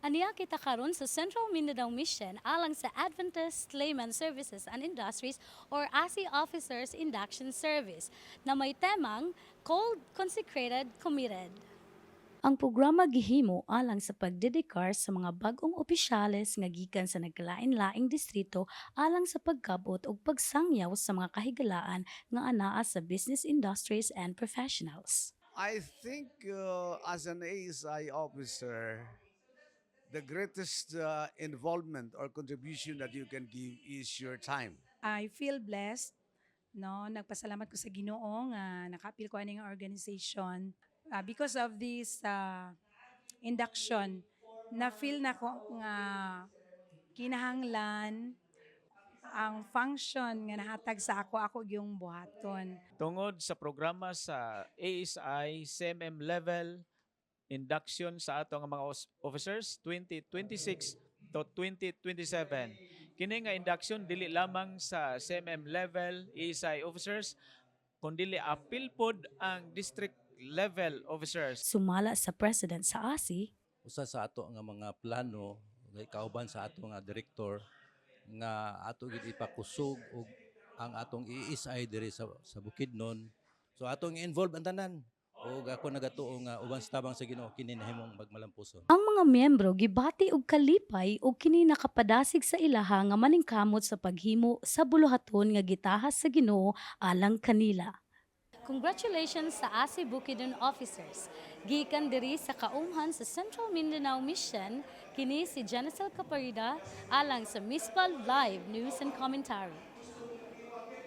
Aniya kita karon sa Central Mindanao Mission alang sa Adventist Layman Services and Industries or ASI Officers Induction Service na may temang Called, Consecrated, Committed. Ang programa gihimo alang sa pagdedikar sa mga bagong opisyales nga gikan sa nagkalain-laing distrito alang sa pagkabot ug pagsangyaw sa mga kahigalaan nga anaa sa business industries and professionals. I think as an ASI officer, the greatest involvement or contribution that you can give is your time. I feel blessed, no? Nagpasalamat ko sa Ginoo nga nakapil ko aning organization. Because of this induction, na-feel na ko nga kinahanglan ang function nga nahatag sa ako yung buhaton. Tungod sa programa sa ASI CMM level induction sa atong mga officers 2026 to 2027. Kini nga induction dili lamang sa CMM level ASI officers kundi apil pod ang district level officers. Sumala sa president sa ASI, usa sa ato nga mga plano kauban sa ato nga direktor nga ato gid ipakusog og ang atong ESI diri sa Bukidnon. So atong involve ang tanan. Og ako nagatuo nga uban sa tabang sa Ginoo kini nahimong magmalampuson. ang mga miyembro gibati og kalipay ug kini nakapadasig sa ilaha nga maningkamot sa paghimo sa buluhaton nga gitahas sa Ginoo alang kanila. Congratulations sa ASI Bukidnon officers. Gikan diri sa kaumhan sa Central Mindanao Mission, kini si Janicel Caparida alang sa Mispal Live News and Commentary.